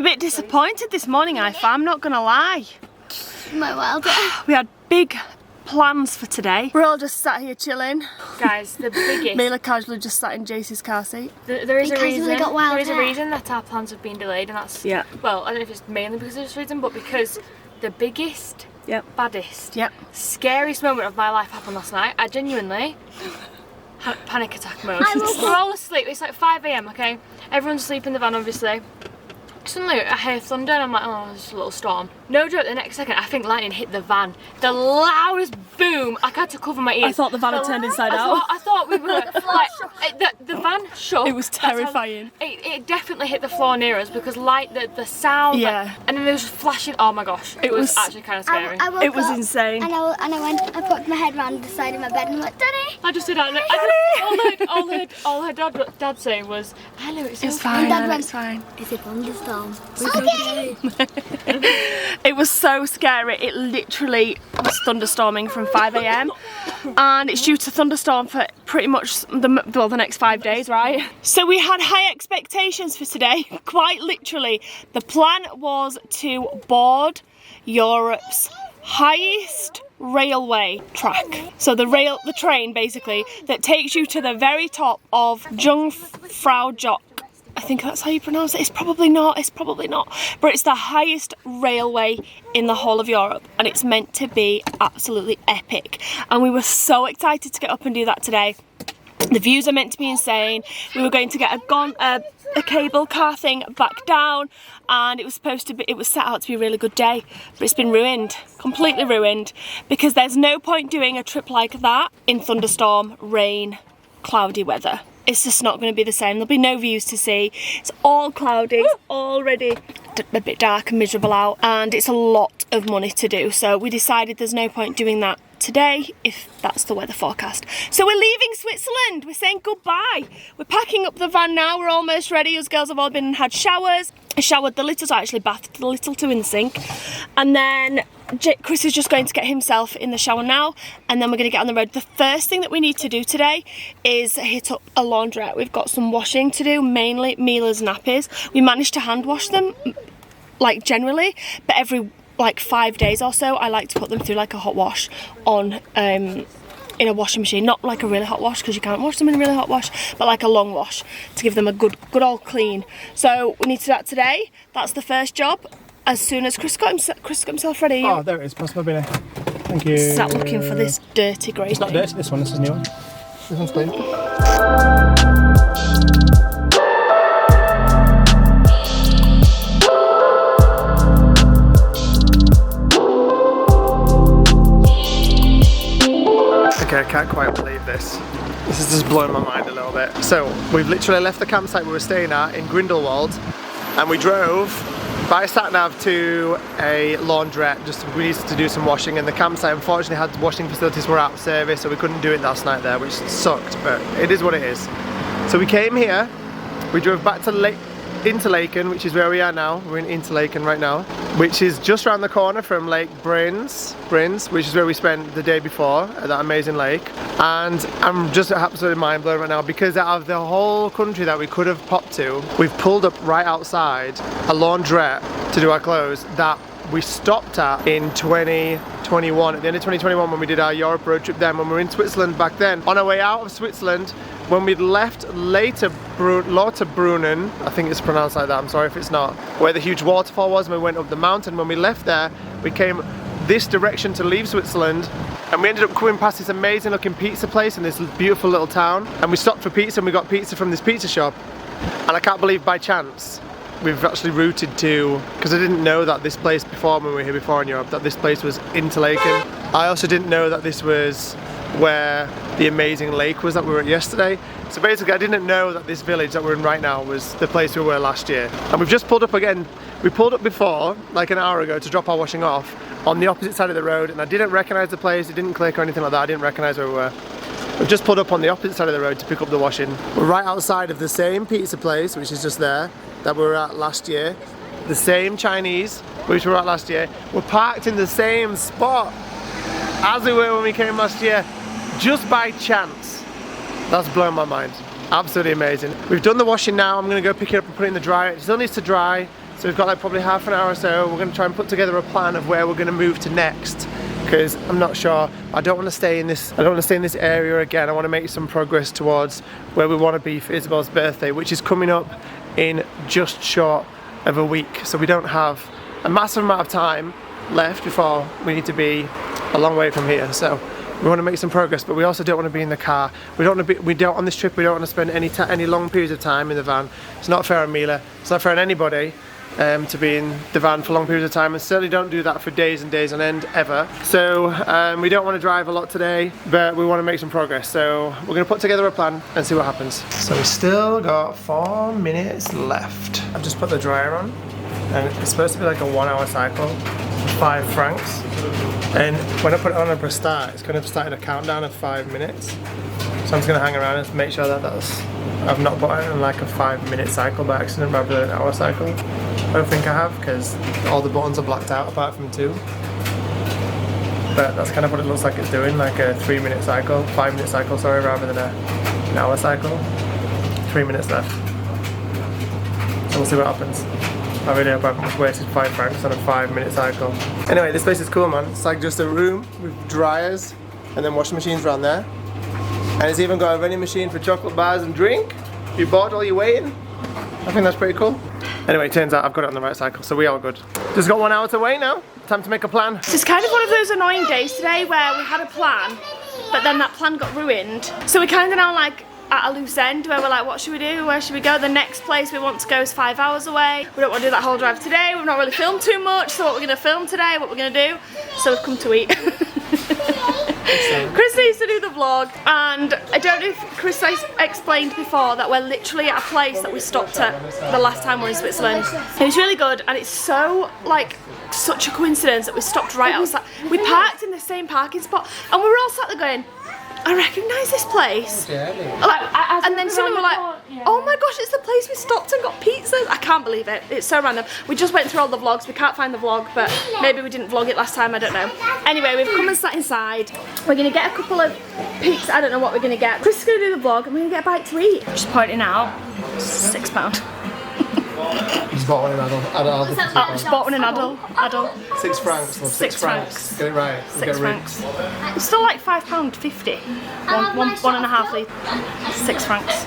a bit disappointed this morning, I'm not gonna lie. My wild. We had big plans for today. We're all just sat here chilling. Guys, the biggest. Mila casually just sat in JC's car seat. There is Because a reason. we got wild There is a hair. reason that our plans have been delayed, and that's Yeah. well, I don't know if it's mainly because of this reason, but because the biggest, Yep. baddest, Yep. scariest moment of my life happened last night. I genuinely had panic attack mode. will- We're all asleep. It's like 5 AM. Okay, everyone's asleep in the van, obviously. Suddenly I hear thunder and I'm like, oh, there's a little storm. No joke, the next second I think lightning hit the van. The loudest boom. I had to cover my ears. I thought the van had turned inside out. I thought we were like, the van shook. It was That's how- terrifying. It definitely hit the floor near us because the sound. Yeah. Like, and then there was flashing. Oh my gosh, it was actually kind of scary. I woke It was up insane. And I put my head around the side of my bed and I went, Daddy! I just did that. All her dad saying was, "Hello, it's It's okay." fine, Dad Ellen, went, it's fine. Is it thunderstorm? Okay! It was so scary. It literally was thunderstorming from 5 AM and it's due to thunderstorm for pretty much the next 5 days, right? So we had high expectations for today, quite literally. The plan was to board Europe's highest railway track. So the train basically that takes you to the very top of Jungfrau Joch. I think that's how you pronounce it. It's probably not, but it's the highest railway in the whole of Europe and it's meant to be absolutely epic. And we were so excited to get up and do that today. The views are meant to be insane. We were going to get a cable car thing back down and it was set out to be a really good day, but it's been ruined, completely ruined, because there's no point doing a trip like that in thunderstorm, rain, cloudy weather. It's just not going to be the same. There'll be no views to see. It's all cloudy, it's already a bit dark and miserable out, and it's a lot of money to do. So we decided there's no point doing that today if that's the weather forecast. So we're leaving Switzerland. We're saying goodbye. We're packing up the van now. We're almost ready. Us girls have all been and had showers. I showered the littles, I actually bathed the little two in the sink. And then Chris is just going to get himself in the shower now and then we're going to get on the road. The first thing that we need to do today is hit up a laundrette. We've got some washing to do, mainly Mila's nappies. We managed to hand wash them, like generally, but every like 5 days or so I like to put them through like a hot wash on in a washing machine, not like a really hot wash because you can't wash them in a really hot wash, but like a long wash to give them a good old clean. So we need to do that today. That's the first job. As soon as Chris got himself ready. Oh, there it is, past my bin. Thank you. Sat looking for this dirty grey. It's not dirty, this one, this is a new one. This one's clean. Okay, I can't quite believe this. This is just blowing my mind a little bit. So, we've literally left the campsite we were staying at in Grindelwald and we drove by sat-nav to a laundrette. We needed to do some washing, and the campsite unfortunately had washing facilities were out of service, so we couldn't do it last night there, which sucked, but it is what it is. So we came here, we drove back to Interlaken, which is where we are now. We're in Interlaken right now, which is just around the corner from Lake Brins, which is where we spent the day before at that amazing lake. And I'm just absolutely mind blown right now because out of the whole country that we could have popped to, we've pulled up right outside a laundrette to do our clothes that we stopped at in 2021, at the end of 2021 when we did our Europe road trip then, when we were in Switzerland back then. On our way out of Switzerland, when we'd left Lauterbrunnen, I think it's pronounced like that, I'm sorry if it's not, where the huge waterfall was, and we went up the mountain. When we left there, we came this direction to leave Switzerland, and we ended up coming past this amazing looking pizza place in this beautiful little town, and we stopped for pizza and we got pizza from this pizza shop. And I can't believe by chance we've actually routed to, because I didn't know that this place before, when we were here before in Europe, that this place was Interlaken. I also didn't know that this was where the amazing lake was that we were at yesterday. So basically I didn't know that this village that we're in right now was the place we were last year. And we've just pulled up again. We pulled up before, like an hour ago, to drop our washing off on the opposite side of the road, and I didn't recognise the place, it didn't click or anything like that, I didn't recognise where we were. We've just pulled up on the opposite side of the road to pick up the washing. We're right outside of the same pizza place, which is just there, that we were at last year. The same Chinese, which we were at last year. We're parked in the same spot as we were when we came last year, just by chance. That's blown my mind. Absolutely amazing. We've done the washing now. I'm gonna go pick it up and put it in the dryer. It still needs to dry. So we've got like probably half an hour or so. We're going to try and put together a plan of where we're going to move to next, because I'm not sure. I don't want to stay in this. I don't want to stay in this area again. I want to make some progress towards where we want to be for Isabel's birthday, which is coming up in just short of a week. So we don't have a massive amount of time left before we need to be a long way from here. So we want to make some progress, but we also don't want to be in the car. We don't on this trip. We don't want to spend any long periods of time in the van. It's not fair on Mila. It's not fair on anybody to be in the van for long periods of time, and certainly don't do that for days and days on end ever. So we don't want to drive a lot today, but we want to make some progress. So we're going to put together a plan and see what happens. So we still got 4 minutes left. I've just put the dryer on, and it's supposed to be like a 1 hour cycle, 5 francs. And when I put it on and press start, it's kind of started a countdown of 5 minutes. So I'm just going to hang around and make sure that I've not put it on like a 5-minute cycle by accident rather than an hour cycle. I don't think I have, because all the buttons are blacked out apart from 2. But that's kind of what it looks like it's doing, like a 3-minute cycle, 5-minute cycle, sorry, rather than an hour cycle. 3 minutes left. So we'll see what happens. I really hope I haven't just wasted 5 francs on a 5-minute cycle. Anyway, this place is cool, man. It's like just a room with dryers and then washing machines around there. And it's even got a vending machine for chocolate bars and drink. If you're bored while you're waiting, I think that's pretty cool. Anyway, it turns out I've got it on the right cycle, so we are good. Just got 1 hour to wait now. Time to make a plan. It's kind of one of those annoying days today where we had a plan, but then that plan got ruined. So we're kind of now like at a loose end where we're like, what should we do? Where should we go? The next place we want to go is 5 hours away. We don't want to do that whole drive today. We've not really filmed too much, so what we're going to film today, what we're going to do. So we've come to eat. Chris needs to do the vlog, and I don't know if Chris explained before that we're literally at a place that we stopped at the last time we were in Switzerland. It was really good, and it's so like such a coincidence that we stopped right outside. We parked in the same parking spot, and we were all sat there going, I recognise this place. Like, and then suddenly we're like, oh my gosh, it's the place we stopped and got pizzas. I can't believe it. It's so random. We just went through all the vlogs. We can't find the vlog, but maybe we didn't vlog it last time. I don't know. Anyway, we've come and sat inside. We're going to get a couple of pizzas. I don't know what we're going to get. Chris is going to do the vlog, and we're going to get a bite to eat. Just pointing out, £6. Just bought one in adult. Just bought one in adult. 6 francs. 6 francs. Get it right. 6 francs. It's still like £5.50. One and a half litre. 6 francs.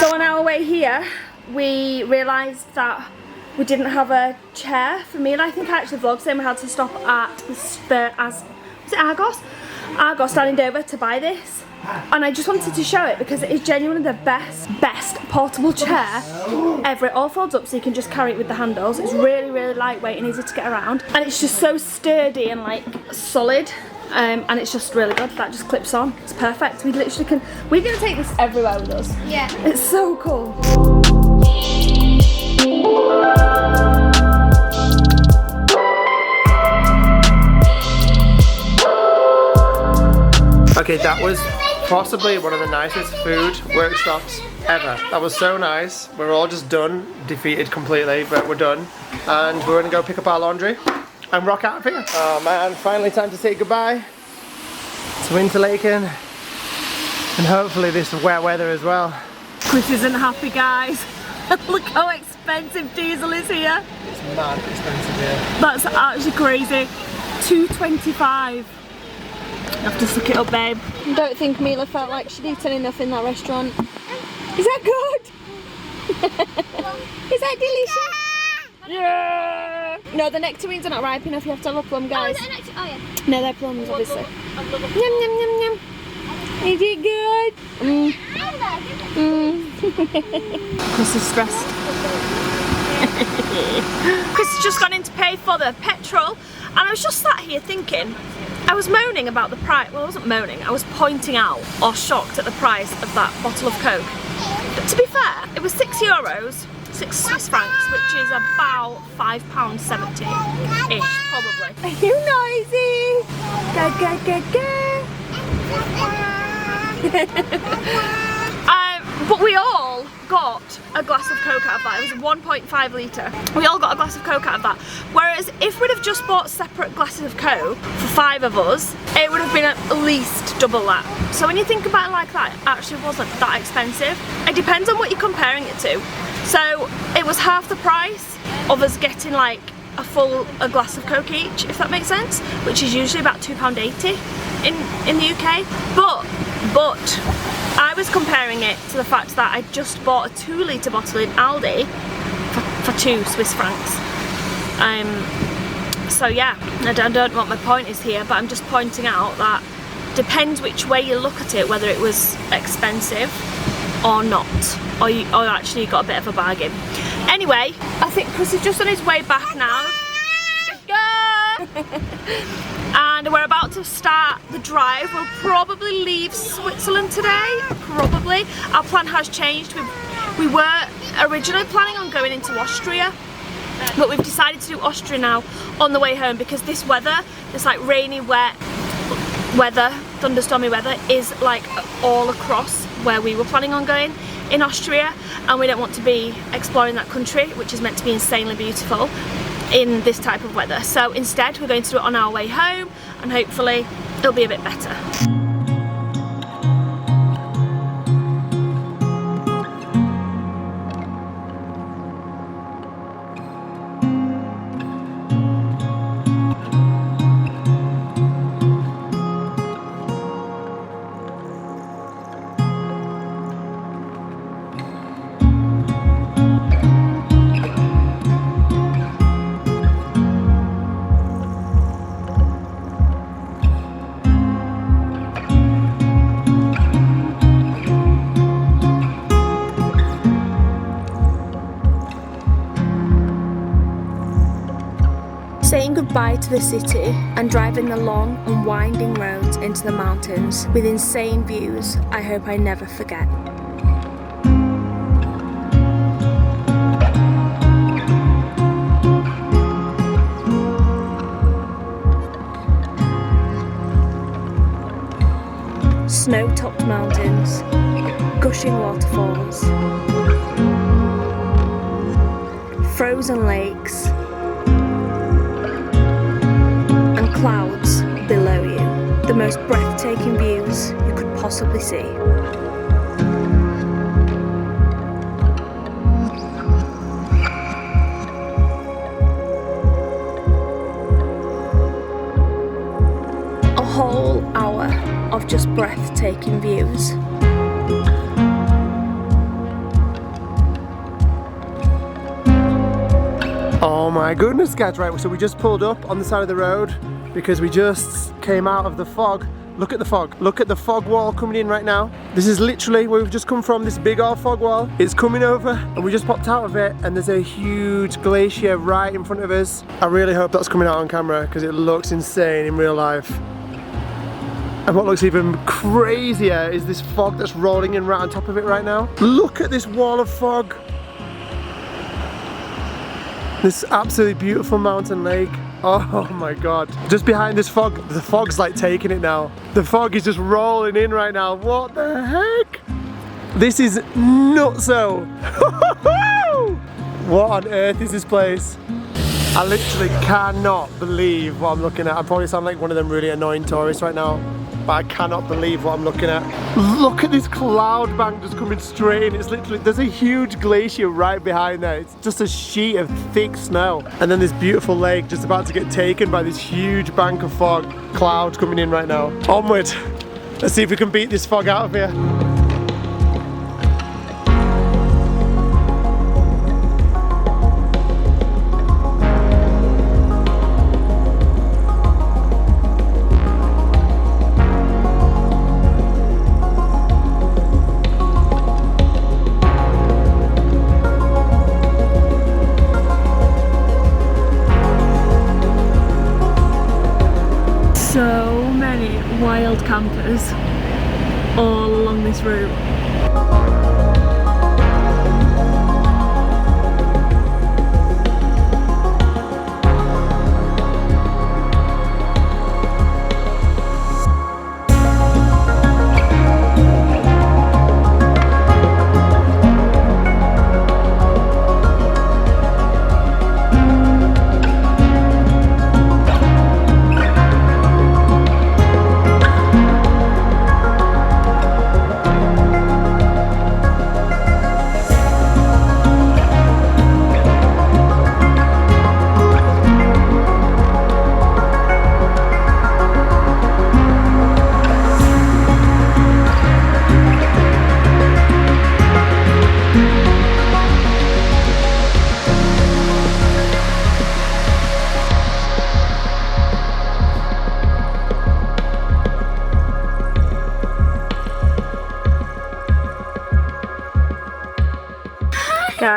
So on our way here, we realised that we didn't have a chair for me, and I think I actually vlogged saying we had to stop at was it Argos? Argos down in Dover to buy this. And I just wanted to show it because it is genuinely the best portable chair ever. It all folds up so you can just carry it with the handles. It's really, really lightweight and easy to get around. And it's just so sturdy and like solid. And it's just really good. That just clips on. It's perfect. We literally can. We're going to take this everywhere with us. Yeah. It's so cool. Okay, that was possibly one of the nicest food workshops ever. That was so nice. We're all just done, defeated completely, but we're done. And we're gonna go pick up our laundry and rock out of here. Oh man, finally time to say goodbye to Interlaken. And hopefully this wet weather as well. Chris isn't happy, guys. Look how expensive diesel is here. It's mad expensive here. That's actually crazy. £2.25. You have to suck it up, babe. I don't think Mila felt like she'd eaten enough in that restaurant. Is that good? Is that delicious? Yeah! No, the nectarines are not ripe enough. You have to have a plum, guys. Oh, is that oh yeah. No, they're plums, obviously. Yum, yum, yum, yum. Is it good? Chris is stressed. Chris has just gone in to pay for the petrol, and I was just sat here thinking, I was moaning about the price. Well, I wasn't moaning, I was pointing out or shocked at the price of that bottle of Coke. But to be fair, it was €6, 6 Swiss francs, which is about £5.70-ish, probably. Are you noisy? Go, go, go, go. But we all got a glass of Coke out of that. It was 1.5 litre. We all got a glass of Coke out of that. Whereas if we'd have just bought separate glasses of Coke for 5 of us, it would have been at least double that. So when you think about it like that, it actually wasn't that expensive. It depends on what you're comparing it to. So it was half the price of us getting like a glass of Coke each, if that makes sense, which is usually about £2.80 in the UK. But I was comparing it to the fact that I just bought a 2-litre bottle in Aldi for £2 Swiss francs. So yeah, I don't know what my point is here, but I'm just pointing out that depends which way you look at it, whether it was expensive or not, or actually got a bit of a bargain. Anyway, I think Chris is just on his way back now. And we're about to start the drive. We'll probably leave Switzerland today, probably. Our plan has changed. We were originally planning on going into Austria, but we've decided to do Austria now on the way home because this weather, this like rainy, wet weather, thunderstormy weather, is like all across where we were planning on going in Austria, and we don't want to be exploring that country, which is meant to be insanely beautiful, in this type of weather. So instead we're going to do it on our way home, and hopefully it'll be a bit better. Saying goodbye to the city and driving the long and winding roads into the mountains with insane views I hope I never forget. Snow-topped mountains, gushing waterfalls, frozen lakes, clouds below you, the most breathtaking views you could possibly see. A whole hour of just breathtaking views. Oh my goodness, guys, right, so we just pulled up on the side of the road because we just came out of the fog. Look at the fog. Look at the fog wall coming in right now. This is literally where we've just come from, this big old fog wall. It's coming over and we just popped out of it, and there's a huge glacier right in front of us. I really hope that's coming out on camera because it looks insane in real life. And what looks even crazier is this fog that's rolling in right on top of it right now. Look at this wall of fog. This absolutely beautiful mountain lake. Oh my god. Just behind this fog, the fog's like taking it now. The fog is just rolling in right now. What the heck? This is nutso. What on earth is this place? I literally cannot believe what I'm looking at. I probably sound like one of them really annoying tourists right now, but I cannot believe what I'm looking at. Look at this cloud bank just coming straight in. It's literally, there's a huge glacier right behind there. It's just a sheet of thick snow. And then this beautiful lake just about to get taken by this huge bank of fog. Clouds coming in right now. Onward. Let's see if we can beat this fog out of here. So many wild campers all along this route.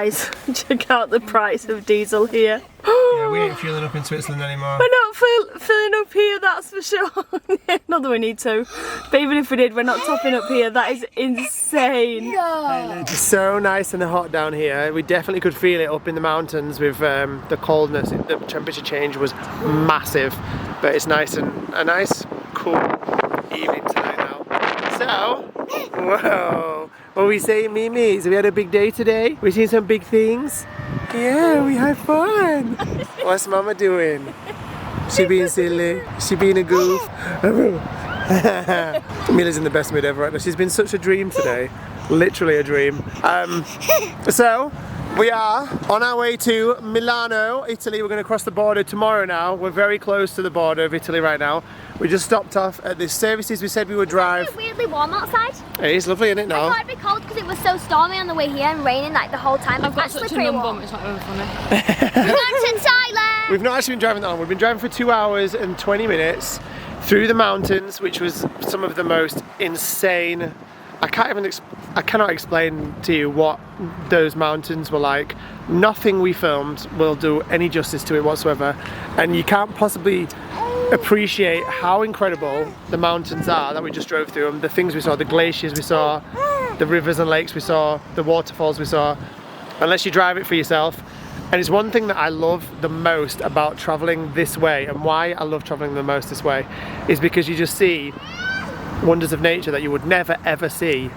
Guys, check out the price of diesel here. Yeah, we ain't fueling up in Switzerland anymore. We're not filling up here, that's for sure. Not that we need to. But even if we did, we're not topping up here. That is insane. It's so nice and hot down here. We definitely could feel it up in the mountains with the coldness. The temperature change was massive. But it's nice and a nice, cool evening tonight now. So, whoa. What are we saying, Mimi? So we had a big day today. We've seen some big things. Yeah, we had fun. What's Mama doing? She being silly. She being a goof. Mila's in the best mood ever right now. She's been such a dream today. Literally a dream. So, we are on our way to Milano, Italy. We're going to cross the border tomorrow now. We're very close to the border of Italy right now. We just stopped off at the services we said we would drive. It's weirdly warm outside. It is lovely, isn't it now? I thought it'd be cold because it was so stormy on the way here and raining like the whole time. I've got Actually such a pretty numb warm. bum, it's not even funny. We're going to Thailand. We've not actually been driving that long. We've been driving for 2 hours and 20 minutes through the mountains, which was some of the most insane. I cannot explain to you what those mountains were like. Nothing we filmed will do any justice to it whatsoever, and you can't possibly appreciate how incredible the mountains are that we just drove through them. The things we saw, the glaciers we saw, the rivers and lakes we saw, the waterfalls we saw, unless you drive it for yourself. And it's one thing that I love the most about traveling this way, and why I love traveling the most this way is because you just see wonders of nature that you would never ever see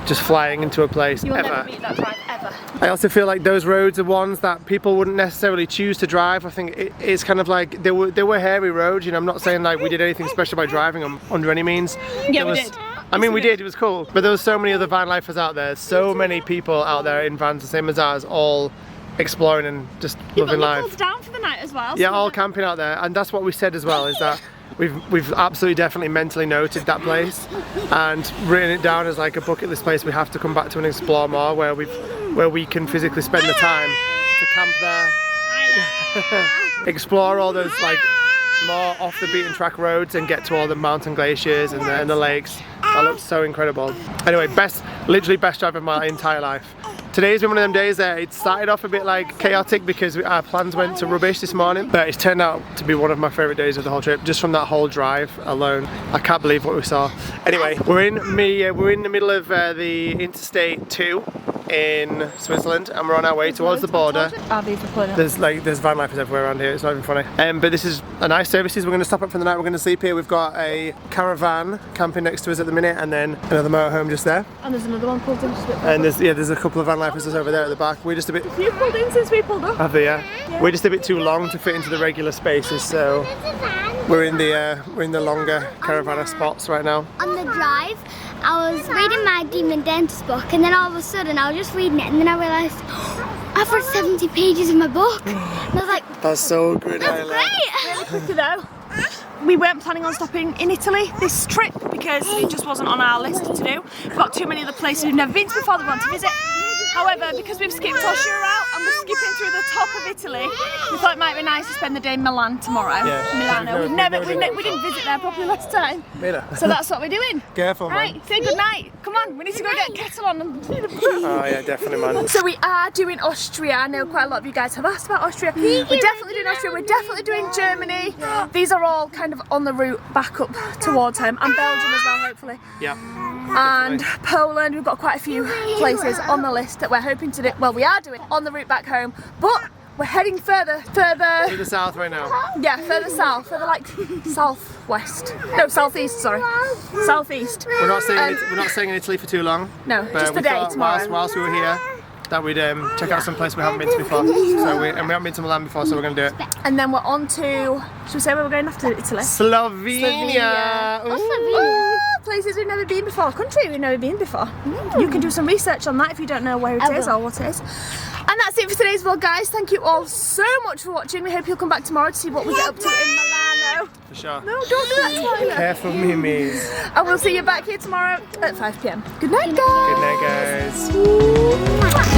just flying into a place. You'll ever. never beat that drive, ever. I also feel like those roads are ones that people wouldn't necessarily choose to drive. I think it's kind of like they were hairy roads, you know. I'm not saying like we did anything special by driving them under any means. Yeah, we did. I mean, we did, it was cool. But there was so many other van lifers out there, so many people out there in vans the same as ours, all exploring and just loving life. All down for the night as well. Yeah, so all camping out there, and that's what we said as well, is that we've absolutely definitely mentally noted that place and written it down as like a bucket list place we have to come back to and explore more, where we can physically spend the time to camp there, explore all those like more off the beaten track roads and get to all the mountain glaciers and the lakes. That looks so incredible. Anyway, literally best drive of my entire life. Today's been one of them days that it started off a bit like chaotic because our plans went to rubbish this morning, but it's turned out to be one of my favourite days of the whole trip, just from that whole drive alone. I can't believe what we saw. Anyway, we're in the middle of the Interstate 2 in Switzerland, and we're on our way towards the border. There's van lifers everywhere around here, it's not even funny. But this is a nice services. We're going to stop up for the night, we're going to sleep here. We've got a caravan camping next to us at the minute, and then another motorhome just there. And there's another one pulled in just a bit further. And there's a couple of van lifers over there at the back. We're just a bit... You pulled in since we pulled up. Have they, yeah? We're just a bit too long to fit into the regular spaces, so we're in the longer caravan spots right now. On the drive, I was reading my Demon Dentist book, and then all of a sudden I was just reading it, and then I realised I've read 70 pages of my book. And I was like, that's so good. that's great! Really quickly though, we weren't planning on stopping in Italy this trip because it just wasn't on our list to do. We've got too many other places we've never been to before that we want to visit. However, because we've skipped Austria out and we're skipping through the top of Italy, we thought it might be nice to spend the day in Milan tomorrow. Yeah. Milano. We didn't visit there properly last time. So that's what we're doing. Careful, man. Right, say good night. Come on, we need to go get kettle on. Oh yeah, definitely, man. So we are doing Austria. I know quite a lot of you guys have asked about Austria. We're definitely doing Austria. We're definitely doing Germany. These are all kind of on the route back up towards home, and Belgium as well, hopefully. Yeah. And Poland. We've got quite a few places on the list that we're hoping to do. Well, we are doing on the route back home, but we're heading further to the south right now. yeah, further south, further like southwest. No, southeast. Sorry, southeast. We're not staying in Italy for too long. No, but just the we day thought tomorrow. Whilst we were here, that we'd check out some place we haven't been to before. So we haven't been to Milan before, so we're going to do it. And then we're on to. Should we say where we're going after Italy? Slovenia. Ooh, places we've never been before, a country we've never been before. You can do some research on that if you don't know where it is or what it is. And that's it for today's vlog, guys. Thank you all so much for watching. We hope you'll come back tomorrow to see what we get up to in Milano. For sure. No, don't do that tomorrow. Careful, Mimis. And we'll see you back here tomorrow at 5 PM. Good night, guys. Good night, guys.